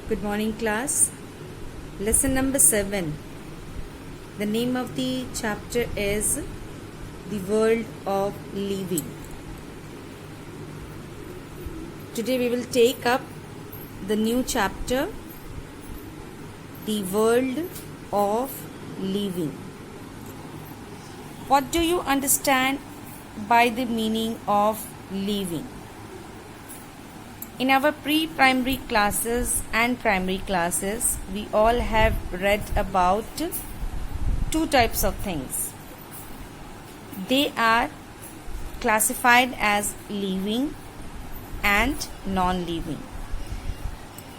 Good morning, class. Lesson number 7. The name of the chapter is The World of Living. Today we will take up the new chapter, The World of Living. What do you understand by the meaning of living? In our pre-primary classes and primary classes, we all have read about two types of things. They are classified as living and non-living.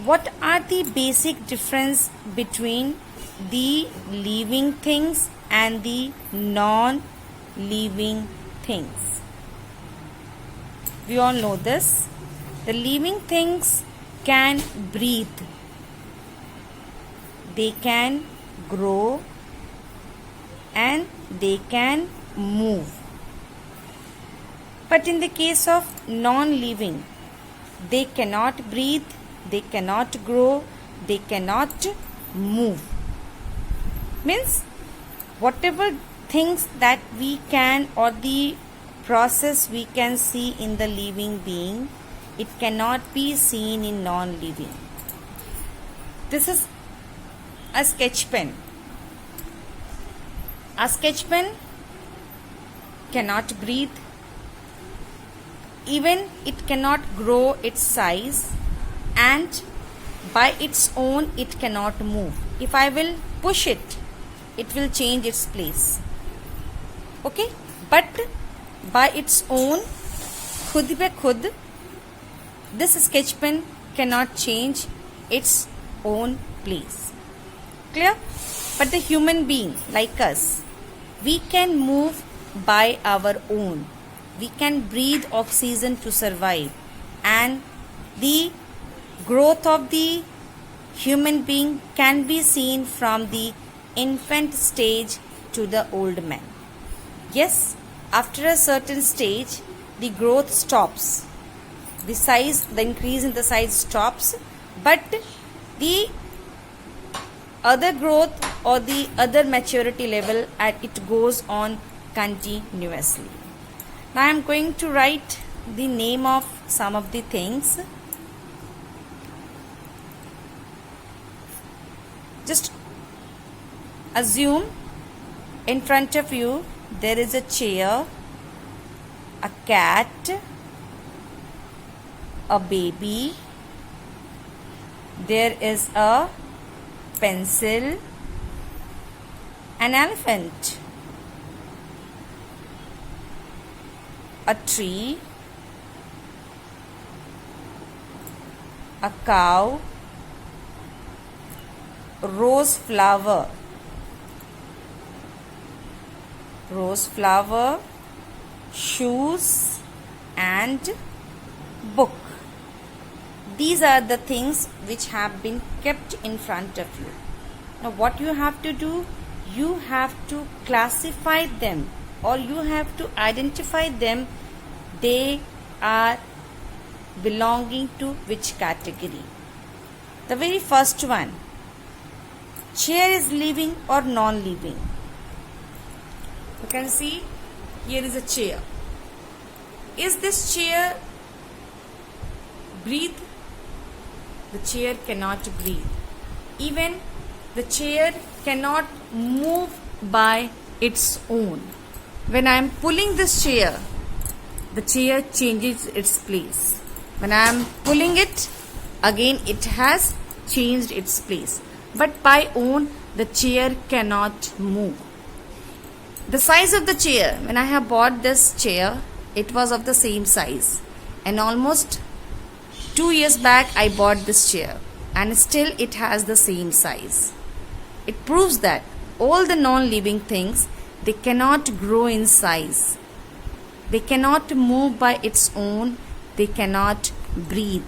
What are the basic difference between the living things and the non-living things? We all know this. The living things can breathe, they can grow, and they can move. But in the case of non-living, they cannot breathe, they cannot grow, they cannot move. Means whatever things that we can, or the process we can see in the living being, it cannot be seen in non-living. This is a sketch pen. A sketch pen cannot breathe. Even it cannot grow its size, and by its own it cannot move. If I will push it, it will change its place. Okay? But by its own, khud be khud, this sketch pen cannot change its own place. Clear? But the human being like us, we can move by our own. We can breathe oxygen to survive, and the growth of the human being can be seen from the infant stage to the old man. Yes, after a certain stage, the growth stops. The increase in the size stops, but the other growth or the other maturity level, it goes on continuously. Now I am going to write the name of some of the things. Just assume in front of you there is a chair, a cat, a baby, there is a pencil, an elephant, a tree, a cow, rose flower, shoes, and book. These are the things which have been kept in front of you. Now what you have to do, you have to classify them, or you have to identify them. They are belonging to which category? The very first one, chair is living or non-living? You can see here is a chair. Is this chair breathe? The chair cannot breathe. Even the chair cannot move by its own. When I am pulling this chair, the chair changes its place. When I am pulling it, again it has changed its place. But by own, the chair cannot move. The size of the chair, when I have bought this chair, it was of the same size. And almost 2 years back I bought this chair, and still it has the same size. It proves that all the non-living things, they cannot grow in size. They cannot move by its own. They cannot breathe.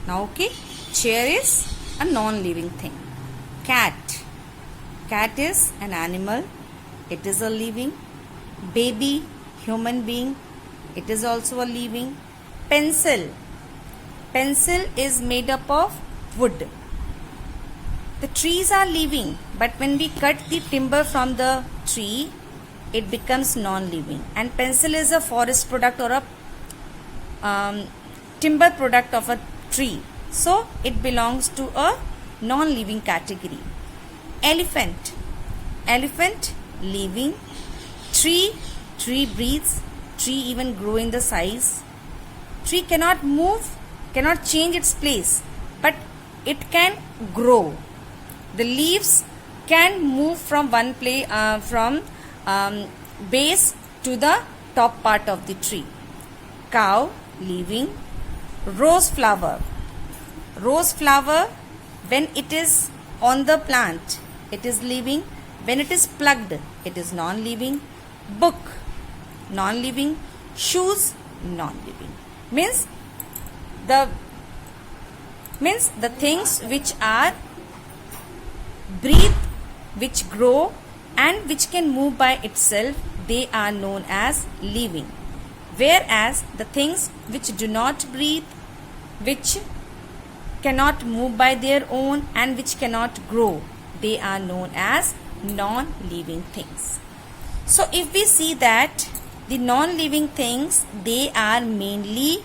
Now okay, chair is a non-living thing. Cat. Cat is an animal. It is a living. Baby, human being, it is also a living. Pencil. Pencil is made up of wood. The trees are living, but when we cut the timber from the tree, it becomes non-living. And pencil is a forest product or a timber product of a tree. So it belongs to a non-living category. Elephant. Elephant living. Tree breathes. Tree even grow in the size. Tree cannot move, cannot change its place, but it can grow. The leaves can move from one place, from base to the top part of the tree. Cow living. Rose flower. Rose flower, when it is on the plant, it is living. When it is plucked, it is non-living. Book, non-living. Shoes, non-living. Means the things which are breathe, which grow and which can move by itself, they are known as living. Whereas the things which do not breathe, which cannot move by their own and which cannot grow, they are known as non-living things. So if we see that the non-living things, they are mainly,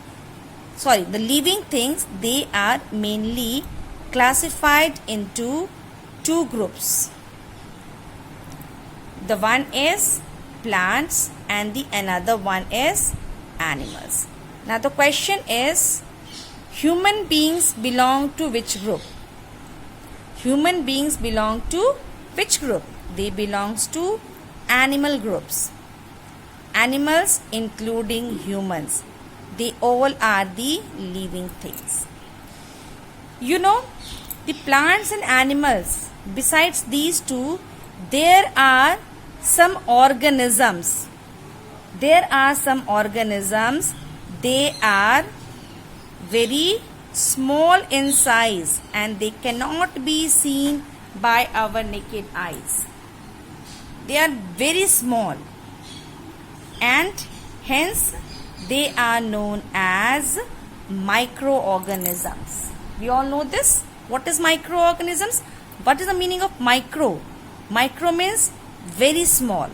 the living things, they are mainly classified into two groups. The one is plants and the another one is animals. Now the question is, human beings belong to which group? Human beings belong to which group? They belongs to animal groups. Animals including humans, they all are the living things. You know, the plants and animals, besides these two, there are some organisms. There are some organisms, they are very small in size and they cannot be seen by our naked eyes. They are very small and hence they are known as microorganisms. We all know this. What is microorganisms? What is the meaning of micro? Micro means very small.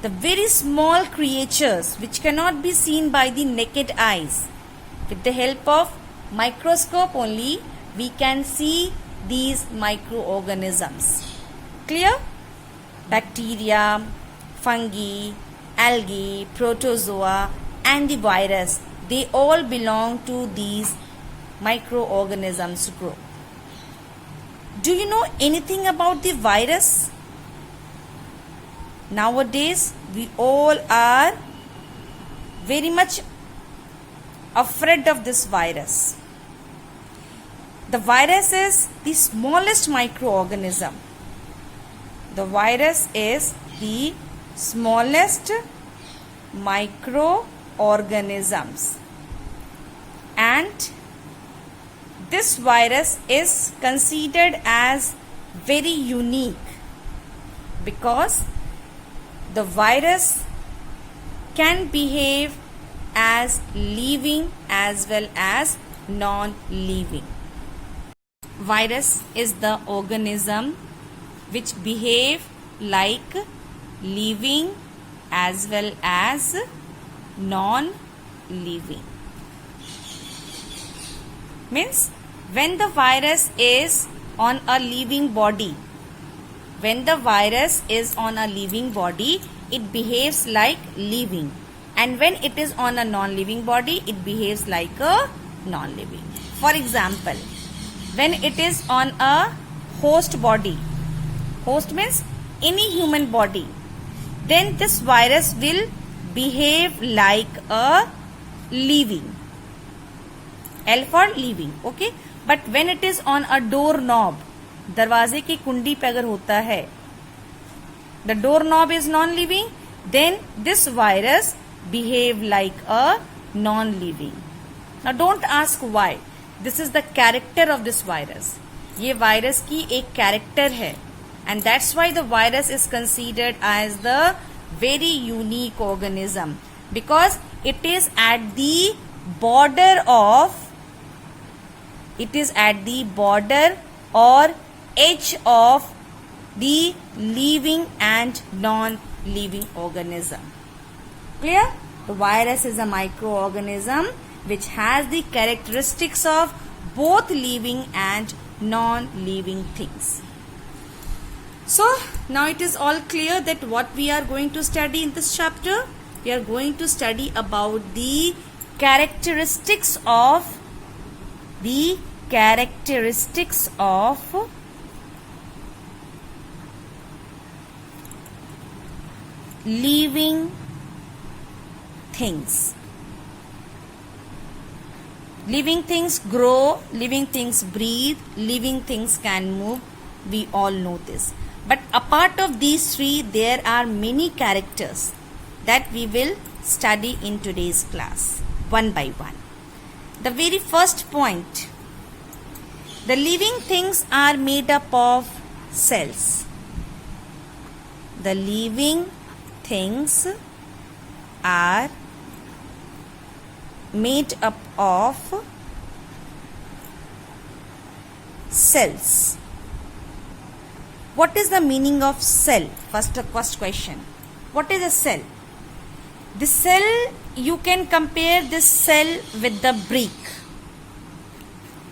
The very small creatures which cannot be seen by the naked eyes. With the help of microscope only, we can see these microorganisms. Clear? Bacteria, fungi, algae, protozoa and the virus, they all belong to these microorganisms group. Do you know anything about the virus? Nowadays, we all are very much afraid of this virus. The virus is the smallest microorganism. The virus is the smallest microorganisms. And this virus is considered as very unique because the virus can behave as living as well as non-living. Virus is the organism which behave like living as well as non-living. Means when the virus is on a living body, it behaves like living, and when it is on a non-living body, it behaves like a non-living. For example, when it is on a host body, host means any human body, then this virus will behave like a living. L for living, okay. But when it is on a doorknob, दरवाजे की कुंडी पे अगर होता है, the doorknob is non-living, then this virus behave like a non-living. Now don't ask why. This is the character of this virus. ये virus की एक character है, and that's why the virus is considered as the very unique organism, because it is at the border of, it is at the border or edge of the living and non-living organism. Clear? The virus is a microorganism which has the characteristics of both living and non-living things. So now it is all clear that what we are going to study in this chapter. We are going to study about the characteristics of living things. Living things grow, living things breathe, living things can move. We all know this. But apart of these three, there are many characters that we will study in today's class, one by one. The very first point, the living things are made up of cells. The living things are made up of cells. What is the meaning of cell? First question. What is a cell? The cell, you can compare this cell with the brick.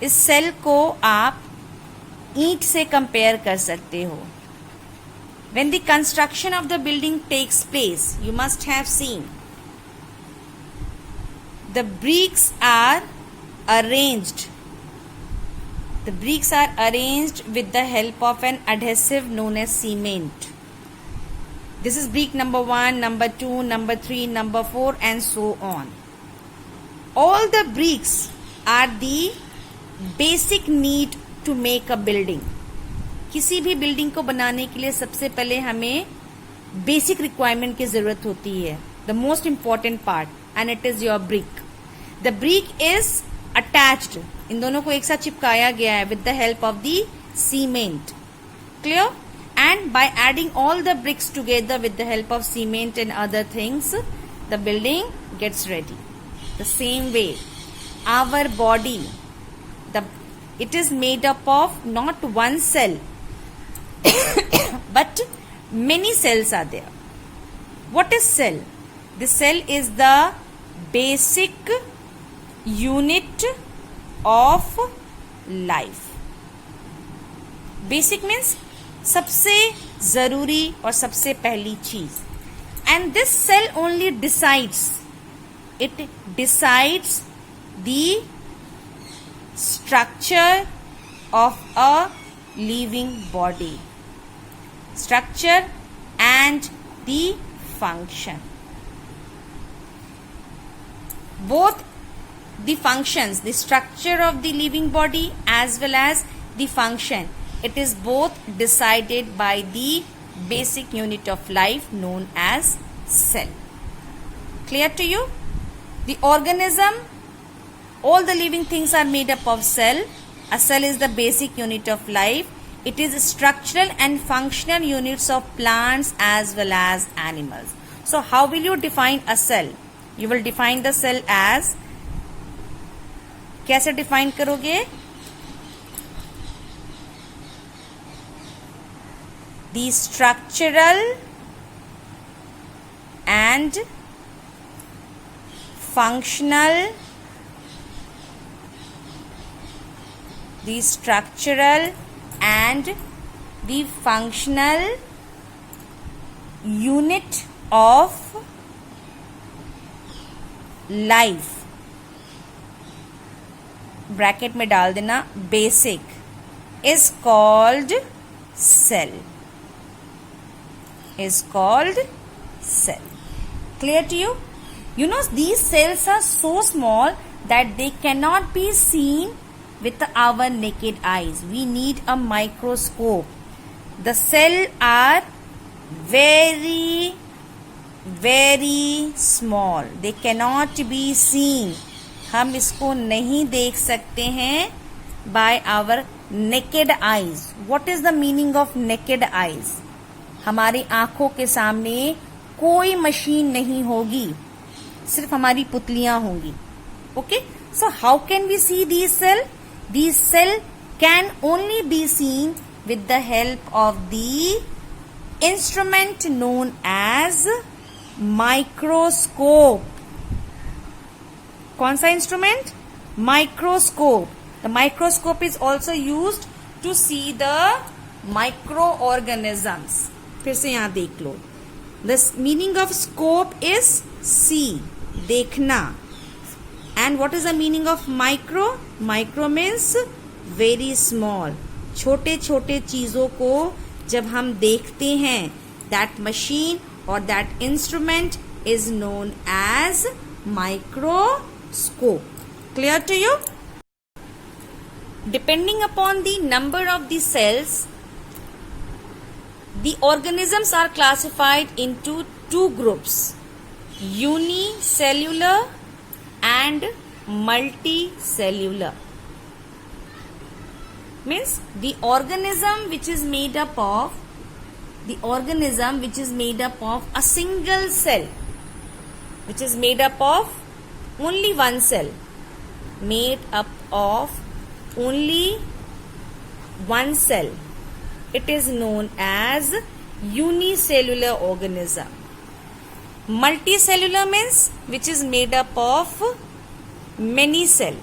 इस cell को आप ईंट से compare कर सकते हो. When the construction of the building takes place, you must have seen the bricks are arranged. The bricks are arranged with the help of an adhesive known as cement. This is brick number 1, number 2, number 3, number 4 and so on. All the bricks are the basic need to make a building. किसी भी building को बनाने के लिए सबसे पहले हमें basic requirement की जरूरत होती है. The most important part, and it is your brick. The brick is attached, इन दोनों को एक साथ चिपकाया गया है with the help of the cement. Clear? And by adding all the bricks together with the help of cement and other things, the building gets ready. The same way, our body, it is made up of not one cell, but many cells are there. What is cell? The cell is the basic unit of life. Basic means सबसे जरूरी और सबसे पहली चीज. And this cell only decides, it decides the structure of a living body, structure and the function. Both the functions, the structure of the living body as well as the function, it is both decided by the basic unit of life known as cell. Clear to you? The organism, all the living things are made up of cell. A cell is the basic unit of life. It is structural and functional units of plants as well as animals. So how will you define a cell? You will define the cell as, कैसे define करोगे? The structural and functional, the structural and the functional unit of life. Bracket में डाल देना basic, is called cell. Is called cell. Clear to you? You know, these cells are so small that they cannot be seen with our naked eyes. We need a microscope. The cells are very, very small. They cannot be seen. हम इसको नहीं देख सकते हैं by our naked eyes. What is the meaning of naked eyes? हमारी आंखों के सामने कोई मशीन नहीं होगी, सिर्फ हमारी पुतलियां होंगी. Okay, so how can we see these cells? These cells can only be seen with the help of the instrument known as microscope. कौन सा instrument? Microscope. The microscope is also used to see the microorganisms. फिर से यहां देख लो. The meaning of scope is see, देखना. And what is the meaning of micro? Micro means very small. छोटे छोटे चीजों को जब हम देखते हैं, that machine or that instrument is known as microscope. Clear to you? Depending upon the number of the cells, the organisms are classified into two groups, unicellular and multicellular. Means the organism which is made up of a single cell, which is made up of only one cell, made up of only one cell, it is known as unicellular organism. Multicellular means which is made up of many cells,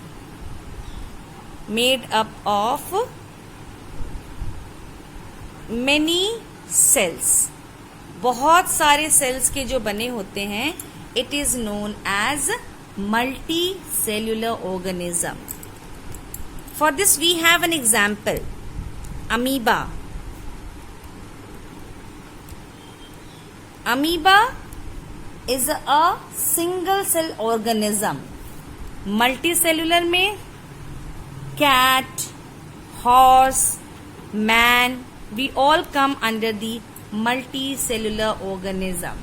made up of many cells, बहुत सारे cells के जो बने होते हैं, it is known as multicellular organism. For this we have an example, amoeba. Amoeba is a single cell organism. Multicellular में cat, horse, man, we all come under the multicellular organism.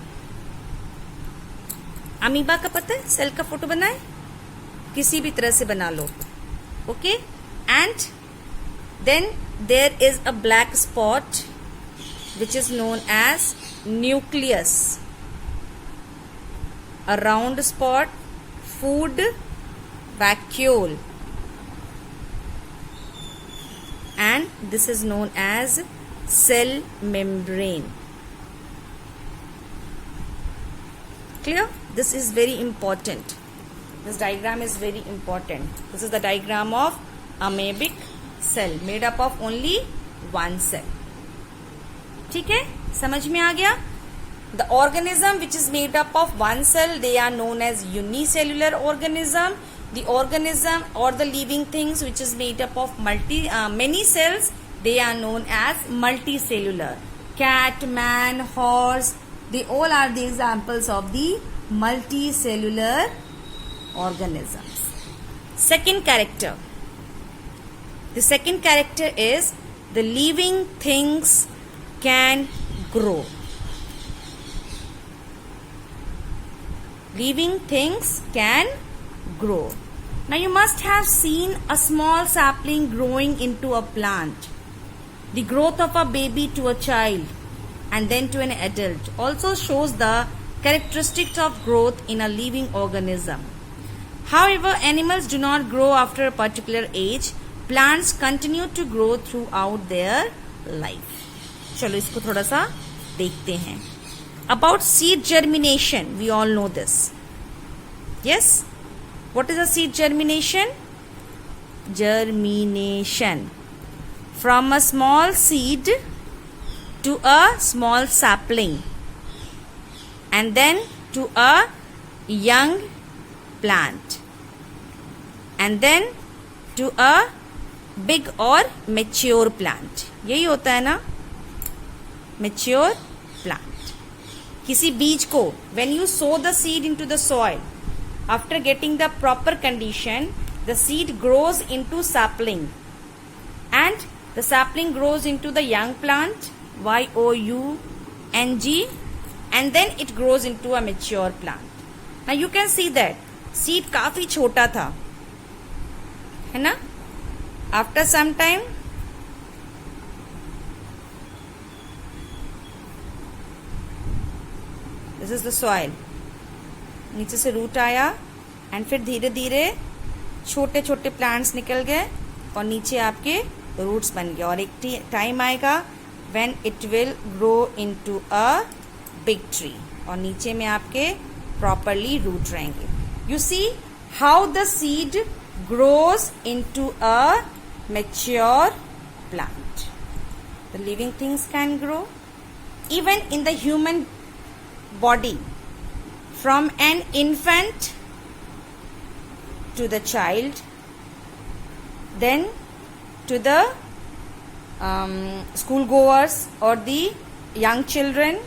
Amoeba का पता है? Cell का photo बनाए, किसी भी तरह से बना लो. Okay, and then there is a black spot which is known as nucleus. A round spot, food vacuole, and this is known as cell membrane. Clear? This is very important. This diagram is very important. This is the diagram of amoebic cell made up of only one cell. ठीक है, समझ में आ गया? The organism which is made up of one cell, they are known as unicellular organism. The organism or the living things which is made up of many cells, they are known as multicellular. Cat, man, horse, they all are the examples of the multicellular organisms. Second character. The second character is the living things can grow. Living things can grow. Now you must have seen a small sapling growing into a plant. The growth of a baby to a child and then to an adult also shows the characteristics of growth in a living organism. However, animals do not grow after a particular age. Plants continue to grow throughout their life. चलो इसको थोड़ा सा देखते हैं. About seed germination, we all know this. Yes? What is a seed germination? Germination. From a small seed to a small sapling, and then to a young plant, and then to a big or mature plant. यही होता है ना, mature plant. किसी बीज को, when you sow the seed into the soil, after getting the proper condition, the seed grows into sapling, and the sapling grows into the young plant, young, and then it grows into a mature plant. Now you can see that seed काफी छोटा था, है ना? After some time, this is the soil. नीचे से root आया, and फिर धीरे धीरे छोटे छोटे प्लांट्स निकल गए और नीचे आपके रूट्स बन गए, और एक टाइम आएगा when it will grow into a big tree, और नीचे में आपके प्रॉपरली रूट रहेंगे. You see how the seed grows into a mature plant. The living things can grow even in the human body, from an infant to the child, then to the school goers or the young children.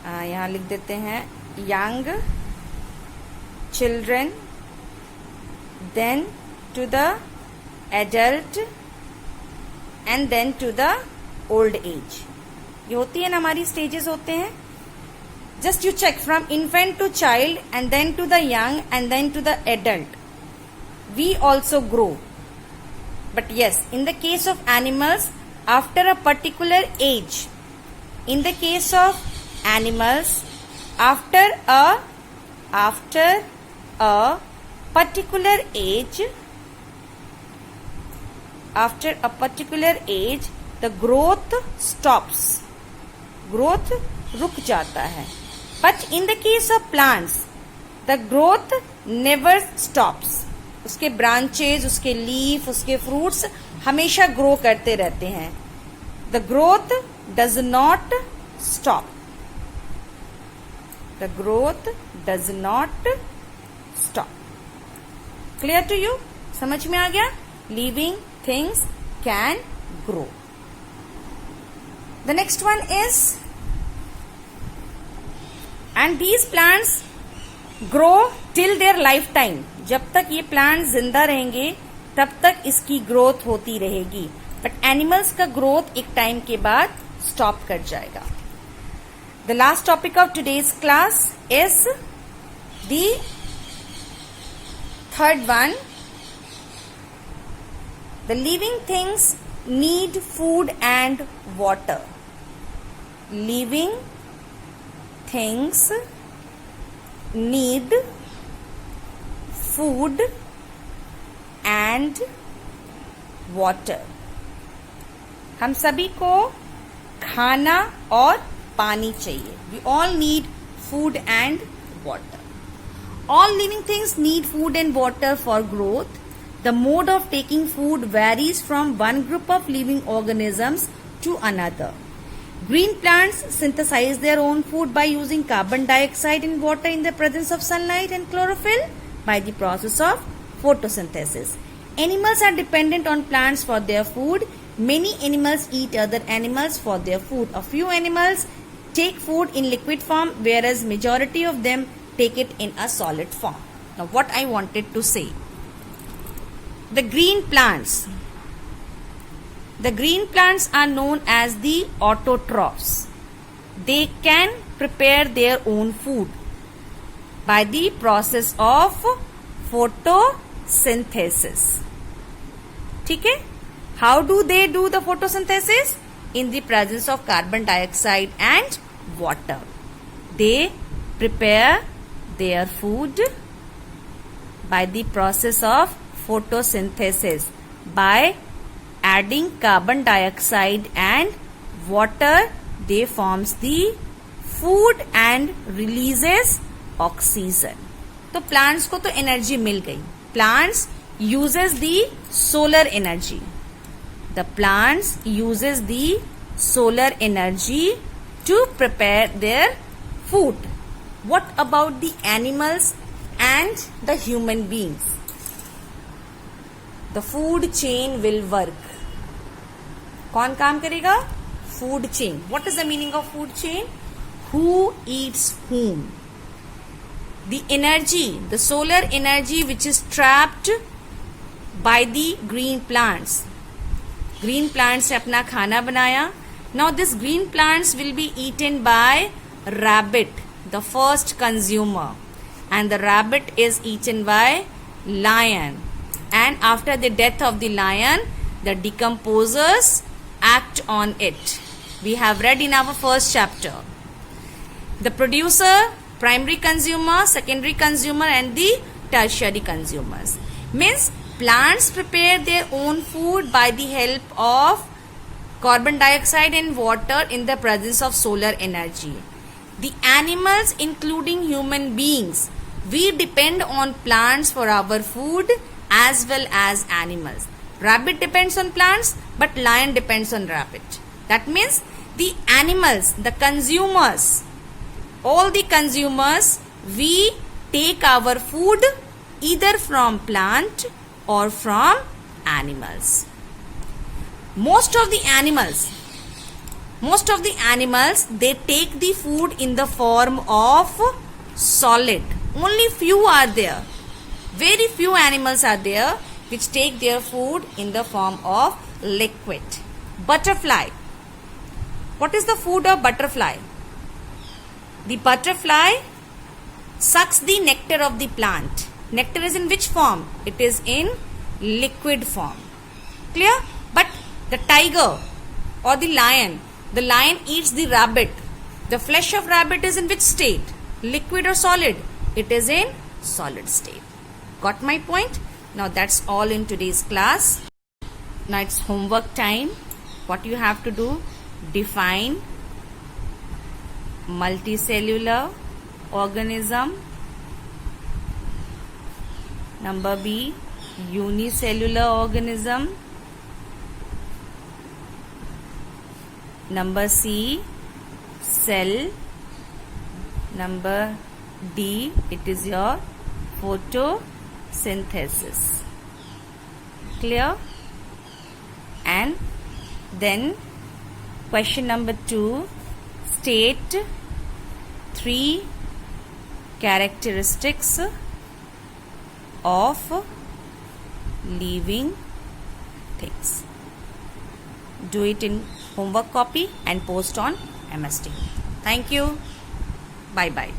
यहाँ लिख देते हैं young children, then to the adult and then to the old age. ये होती है ना हमारी stages होते हैं. Just you check from infant to child and then to the young and then to the adult. We also grow, but yes in the case of animals after a particular age, in the case of animals after a particular age the growth stops, growth रुक जाता है. But in the case of plants, the growth never stops. उसके branches, उसके leaf, उसके fruits हमेशा grow करते रहते हैं. The growth does not stop. The growth does not stop. Clear to you? समझ में आ गया? Living things can grow. The next one is, and these plants grow till their lifetime. जब तक ये plants जिंदा रहेंगे तब तक इसकी growth होती रहेगी. But animals का growth एक time के बाद stop कर जाएगा. The last topic of today's class is the third one. The living things need food and water. Living things need food and water. हम सभी को खाना और पानी चाहिए. We all need food and water. All living things need food and water for growth. The mode of taking food varies from one group of living organisms to another. Green plants synthesize their own food by using carbon dioxide and water in the presence of sunlight and chlorophyll by the process of photosynthesis. Animals are dependent on plants for their food. Many animals eat other animals for their food. A few animals take food in liquid form, whereas majority of them take it in a solid form. Now what I wanted to say. The green plants are known as the autotrophs. They can prepare their own food by the process of photosynthesis. ठीक है? How do they do the photosynthesis? In the presence of carbon dioxide and water. They prepare their food by the process of photosynthesis by adding carbon dioxide and water. They forms the food and releases oxygen. तो plants को तो energy मिल गई. Plants uses the solar energy. The plants uses the solar energy to prepare their food. What about the animals and the human beings? The food chain will work. कौन काम करेगा? Food chain. What is the meaning of food chain? Who eats whom? The energy, the solar energy which is trapped by the green plants. Green plants से अपना खाना बनाया. Now this green plants will be eaten by rabbit, the first consumer, and the rabbit is eaten by lion. And after the death of the lion, the decomposers act on it. We have read in our first chapter. The producer, primary consumer, secondary consumer, and the tertiary consumers. Means plants prepare their own food by the help of carbon dioxide and water in the presence of solar energy. The animals, including human beings, we depend on plants for our food as well as animals. Rabbit depends on plants, but lion depends on rabbit. That means the animals, the consumers, all the consumers, we take our food either from plant or from animals. Most of the animals, they take the food in the form of solid. Only few are there. Very few animals are there which take their food in the form of liquid. Butterfly. What is the food of butterfly? The butterfly sucks the nectar of the plant. Nectar is in which form? It is in liquid form. Clear? But the tiger or the lion eats the rabbit. The flesh of rabbit is in which state? Liquid or solid? It is in solid state. Got my point? Now that's all in today's class. Now it's homework time. What you have to do? Define multicellular organism. Number B, unicellular organism. Number C, cell. Number D, it is your photosynthesis. Clear? And then question number 2, state 3 characteristics of living things. Do it in homework copy and post on MS Team. Thank you. Bye bye.